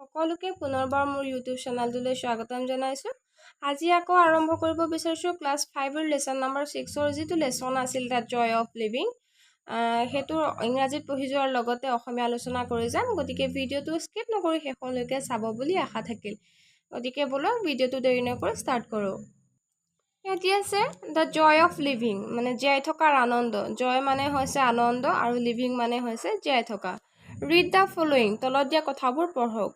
সকলোকে পুনৰবাৰ মোৰ ইউটিউব চেনেলটোলৈ স্বাগতম জনাইছোঁ। আজি আকৌ আৰম্ভ কৰিব বিচাৰিছোঁ ক্লাছ 5ৰ লেচন নম্বৰ 6ৰ যিটো লেচন আছিল দ্য জয় অফ লিভিং। সেইটো ইংৰাজীত পঢ়ি যোৱাৰ লগতে অসমীয়া আলোচনা কৰি যাম। গতিকে ভিডিঅ'টো স্কিপ নকৰি শেষলৈকে চাব বুলি আশা থাকিল। গতিকে বলক ভিডিঅ'টো দেৰি নকৰি ষ্টাৰ্ট কৰোঁ। ইয়াত আছে দ্য জয় অফ লিভিং, মানে জীয়াই থকাৰ আনন্দ। জয় মানে হৈছে আনন্দ আৰু লিভিং মানে হৈছে জীয়াই থকা। ৰিড দ্য ফলোয়িং, তলত দিয়া কথাবোৰ পঢ়ক।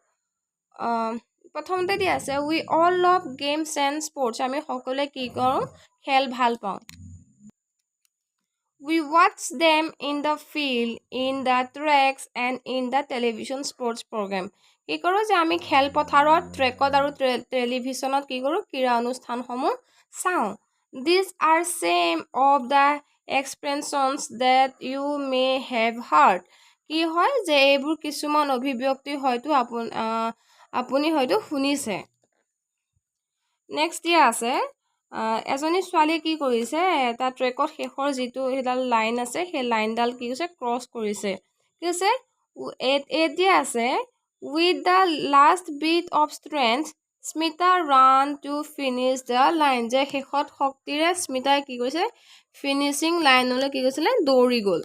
প্ৰথমতে দিয়া আছে we all love games and sports, আমি সকলোৱে কি কৰোঁ, খেল ভাল পাওঁ। উই ৱাটছ them in the field, in the tracks and in the television sports programme. কি কৰোঁ যে আমি খেলপথাৰত, ট্ৰেকত আৰু টেলিভিশ্যনত কি কৰোঁ, ক্ৰীড়া অনুষ্ঠানসমূহ চাওঁ। These are some of the expressions that you may have heard. কি হয় যে এইবোৰ কিছুমান অভিব্যক্তি হয়তো আপুনি হয়তো শুনিছে। নেক্সট দিয়া আছে এজনী ছোৱালীয়ে কি কৰিছে, এটা ট্ৰেকত শেষৰ যিটো সেইডাল লাইন আছে সেই লাইনডাল কি হৈছে, ক্ৰছ কৰিছে। কি হৈছে, দিয়া আছে with the last bit of strength Smita ran to finish the line, যে শেষত শক্তিৰে স্মিতাই কি কৰিছে, ফিনিচিং লাইনলৈ কি কৰিছিলে, দৌৰি গ'ল।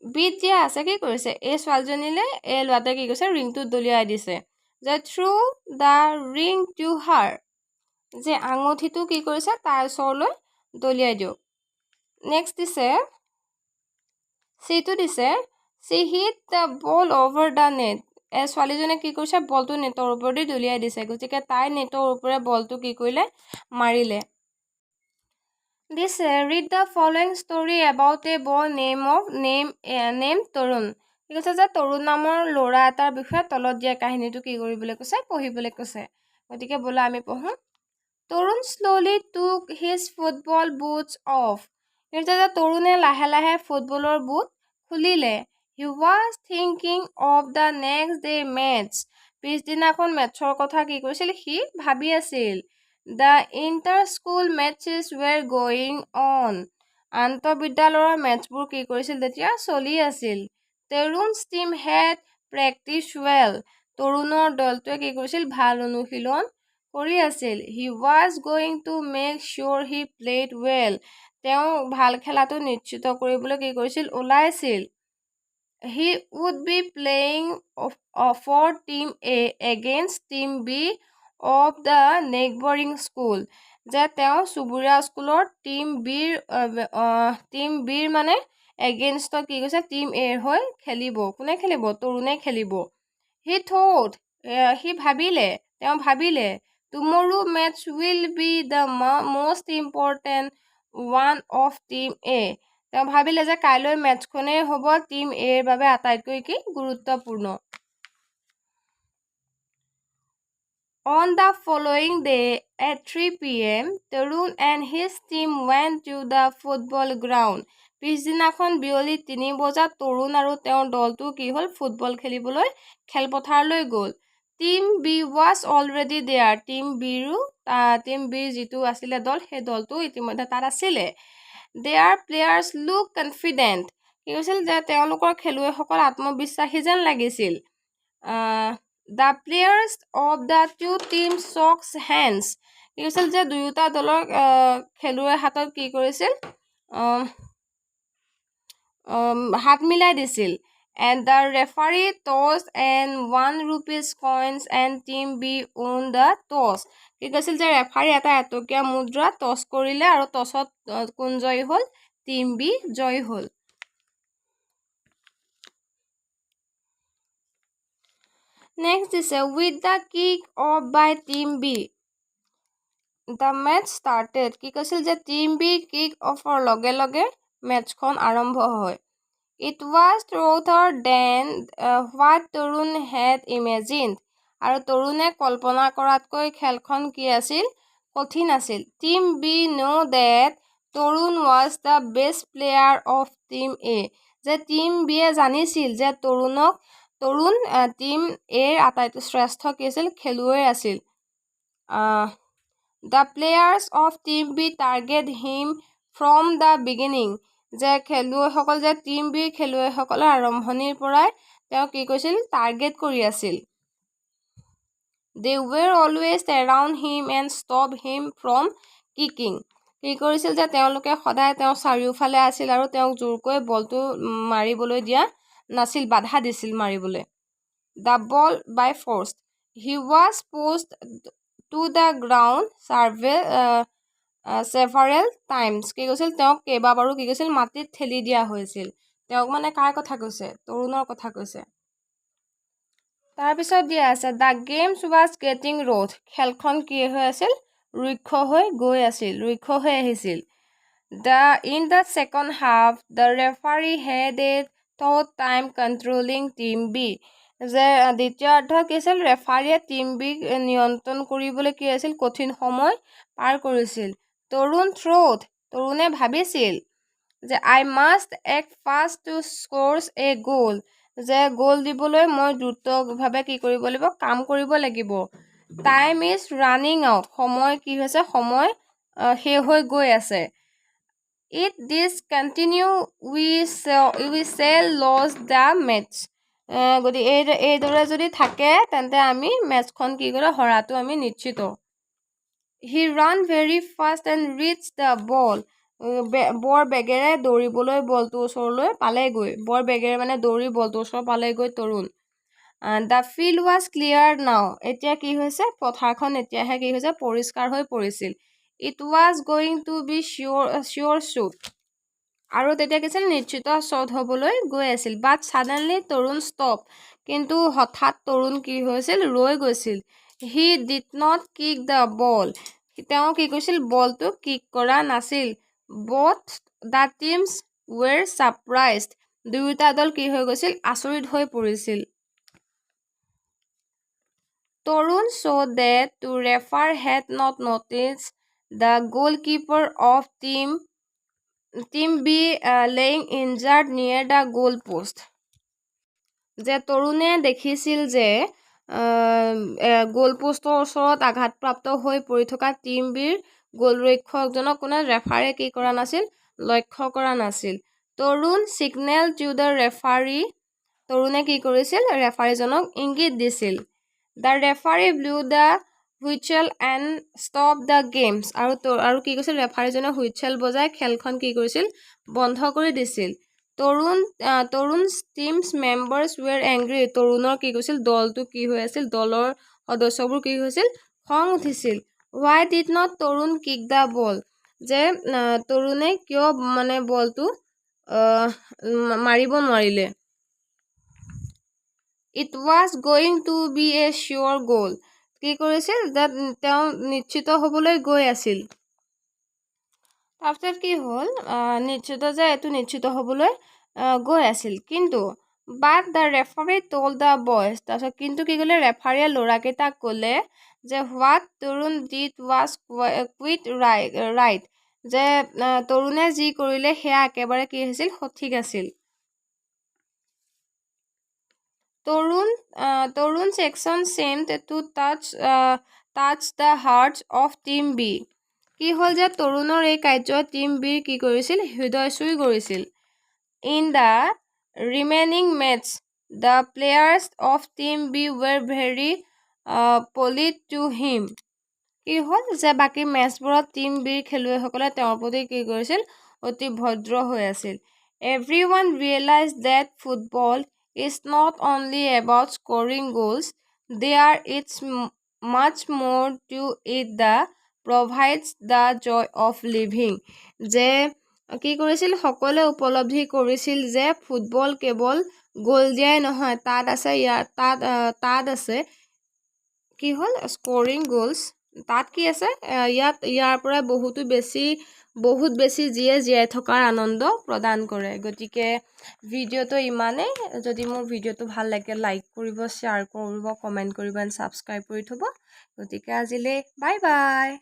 বিট দিয়া আছে কি কৰিছে, এই ছোৱালীজনীলৈ এই ল'ৰাটোৱে কি কৰিছে, ৰিংটো দলিয়াই দিছে। যে থ্ৰু দ্য ৰিং টু হাৰ, যে আঙুঠিটো কি কৰিছে, তাৰ ওচৰলৈ দলিয়াই দিয়ক। নেক্সট দিছে চিটো দিছে she hit the ball over the net, এই ছোৱালীজনীয়ে কি কৰিছে, বলটো নেটৰ ওপৰেদি দলিয়াই দিছে। গতিকে তাই নেটৰ ওপৰে বলটো কি কৰিলে, মাৰিলে। দিছে read the following story about a boy name Tarun. কি কৈছে যে তৰুণ নামৰ ল'ৰা এটাৰ বিষয়ে তলত দিয়া কাহিনীটো কি কৰিবলৈ কৈছে, পঢ়িবলৈ কৈছে। গতিকে বোলা আমি পঢ়োঁ। Tarun slowly took his football boots off, কৈছে যে তৰুণে লাহে লাহে ফুটবলৰ বুট খুলিলে। He was thinking of the next day match, পিছদিনাখন মেটছৰ কথা কি কৰিছিল, সি ভাবি আছিল। The inter school matches were going on, আন্তঃবিদ্যালয়ৰ মেটছবোৰ কি কৰিছিল, তেতিয়া চলি আছিল। Tarun's team had practised well, তৰুণৰ দলটোৱে কি কৰিছিল, ভাল অনুশীলন কৰি আছিল। He was going to make sure he played well, তেওঁ ভাল খেলাটো নিশ্চিত কৰিবলৈ কি কৰিছিল, ওলাইছিল। He would be playing for team A against team B of the neighbouring school, যে তেওঁ চুবুৰীয়া স্কুলৰ টিম বিৰ মানে এগেইনষ্টত কি কৈছে, টিম এৰ হৈ খেলিব। কোনে খেলিব, তৰুণে খেলিব। হি থট, সি ভাবিলে, তেওঁ ভাবিলে। Tomorrow match will be the most important one of team A, তেওঁ ভাবিলে যে কাইলৈ মেটছখনেই হ'ব টিম এৰ বাবে আটাইতকৈ কি গুৰুত্বপূৰ্ণ। On the following day at 3 p.m., Tarun and his team went to the football ground. পিছদিনাখন বিয়লি 3 বজাত তৰুণ আৰু তেওঁৰ দলটো কি হ'ল, ফুটবল খেলিবলৈ খেলপথাৰলৈ গ'ল। Team B was already there, team বিৰ যিটো আছিলে দল, সেই দলটো ইতিমধ্যে তাত আছিলে। দেয়াৰ প্লেয়াৰ্ছ লুক কনফিডেণ্ট, কি কৈছিল যে তেওঁলোকৰ খেলুৱৈসকল আত্মবিশ্বাসী যেন লাগিছিল। The players of the two team shook hands, কি কৈছিল যে দুয়োটা দলৰ খেলুৱৈৰ হাতত কি কৰিছিল, হাত মিলাই দিছিল। And the referee toss and 1 rupees coins and team B won the toss, কি কৈছিল যে ৰেফাৰী এটা এটকীয়া মুদ্ৰা টছ কৰিলে আৰু টছত কোন জয়ী হ'ল, টিম বি জয়ী হ'ল। নেক্সট দিছে with the kick off by team B the match started, কি কৈছিল যে টিম বি কিক অফৰ লগে লগে মেটছখন আৰম্ভ হয়। It was tougher than what Tarun had imagined, আৰু তৰুণে কল্পনা কৰাতকৈ খেলখন কি আছিল, কঠিন আছিল। Team B know that Tarun was the best player of team A, যে টিম বিয়ে জানিছিল যে তৰুণ টিম এৰ আটাইতকৈ শ্ৰেষ্ঠ কি আছিল, খেলুৱৈ আছিল। The players of team B target him from the beginning, যে খেলুৱৈসকল, যে টিম বিৰ খেলুৱৈসকলৰ আৰম্ভণিৰ পৰাই তেওঁ কি কৈছিল টাৰ্গেট কৰি আছিল they were always around him and stop him from kicking কি কৰিছিল যে তেওঁলোকে সদায় তেওঁ চাৰিওফালে আছিল আৰু তেওঁক জোৰকৈ বলটো মাৰিবলৈ দিয়া নাছিল বাধা দিছিল মাৰিবলৈ the ball by force he was pushed to the ground several times কি কৈছিল তেওঁক কেইবাবাৰো কি কৈছিল মাটিত ঠেলি দিয়া হৈছিল তেওঁক মানে কাৰ কথা কৈছে তৰুণৰ কথা কৈছে তাৰপিছত দিয়া আছে the games was getting rough খেলখন কি হৈ আছিল ৰুক্ষ হৈ গৈ আছিল ৰুক্ষ হৈ আহিছিল in the second half the referee had a tough time controlling team B যে দ্বিতীয়াৰ্ধত কি আছিল ৰেফাৰীয়ে টিম বি নিয়ন্ত্ৰণ কৰিবলৈ কি আছিল কঠিন সময় পাৰ কৰিছিল তৰুণে ভাবিছিল যে I must act fast to score a goal যে গোল দিবলৈ মই দ্ৰুতভাৱে কি কৰিব লাগিব কাম কৰিব লাগিব টাইম ইজ ৰানিং আউট সময় কি হৈছে সময় শেষ হৈ গৈ আছে if this continue we shall lose the match গতিকে এইদৰে যদি থাকে তেন্তে আমি মেচখন কি কৰে হৰাটো আমি নিশ্চিত he ran very fast and reached the ball বৰ বেগেৰে দৌৰিবলৈ বলটো ওচৰলৈ পালেগৈ বৰ বেগেৰে মানে দৌৰি বলটো ওচৰ পালেগৈ তৰুণ the field was clear now এতিয়া কি হৈছে পথাৰখন এতিয়াহে কি হৈছে পৰিষ্কাৰ হৈ পৰিছিল it was going to be sure shoot আৰু তেতিয়া কি আছিল নিশ্চিত শ্বট হ'বলৈ গৈ আছিল but suddenly তৰুণ stop কিন্তু হঠাৎ তৰুণ কি হৈছিল ৰৈ গৈছিল he did not kick the ball তেওঁ কি কৈছিল বলটো কিক কৰা নাছিল both the teams were surprised দুয়োটা দল কি হৈ গৈছিল আচৰিত হৈ পৰিছিল তৰুণ saw that the referee had not noticed the goalkeeper of team B laying injured near the goal post যে তৰুণে দেখিছিল যে গোল পোষ্টৰ ওচৰত আঘাতপ্ৰাপ্ত হৈ পৰি থকা টিম বিৰ গোলৰক্ষকজনক কোনে ৰেফাৰীয়ে কি কৰা নাছিল লক্ষ্য কৰা নাছিল তৰুণ সিগনেল টু দ্য ৰেফাৰী তৰুণে কি কৰিছিল ৰেফাৰীজনক ইংগিত দিছিল the referee blue the whistle and stop the games আৰু কি কৈছিল ৰেফাৰীজনে হুইচেল বজাই খেলখন কি কৰিছিল বন্ধ কৰি দিছিল তৰুণ টিমছ মেম্বাৰ্ছ ৱেৰ এংগ্ৰি তৰুণৰ কি কৈছিল দলটো কি হৈ আছিল দলৰ সদস্যবোৰ কি হৈছিল খং উঠিছিল why did not Tarun kick the ball যে তৰুণে কিয় মানে বলটো মাৰিব নোৱাৰিলে it was going to be a sure goal কি কৰিছিল যে তেওঁ নিশ্চিত হ'বলৈ গৈ আছিল তাৰপিছত কি হ'ল নিশ্চিত যে এইটো নিশ্চিত হ'বলৈ গৈ আছিল কিন্তু but the referee told the boys তাৰপিছত কিন্তু কি ক'লে ৰেফাৰীয়ে ল'ৰাকেইটাক ক'লে যে what Tarun did was quite right যে তৰুণে যি কৰিলে সেয়া একেবাৰে কি হৈছিল সঠিক আছিল তৰুণ's action seemed to touch the hearts of team B কি হ'ল যে তৰুণৰ এই কাৰ্য টিম বিৰ কি কৰিছিল হৃদয় চুই কৰিছিল in the remaining match the players of team B were very polite to him কি হ'ল যে বাকী মেচবোৰত টিম বিৰ খেলুৱৈসকলে তেওঁৰ প্ৰতি কি কৰিছিল অতি ভদ্ৰ হৈ আছিল everyone realized that football is not only about scoring goals there is much more to it that provides the joy of living যে কি কৰিছিল সকলোৱে উপলব্ধি কৰিছিল যে ফুটবল কেৱল গোল দিয়াই নহয় তাত আছে কি হ'ল স্কোৰিং গোলছ তাত কি আছে ইয়াৰ পৰা বহুত বেছি যিয়ে জীয়াই থকাৰ আনন্দ প্ৰদান কৰে গতিকে ভিডিঅ'টো ইমানেই যদি মোৰ ভিডিঅ'টো ভাল লাগে লাইক কৰিব শ্বেয়াৰ কৰিব কমেণ্ট কৰিব এণ্ড ছাবস্ক্ৰাইব কৰি থ'ব গতিকে আজিলৈ বাই বাই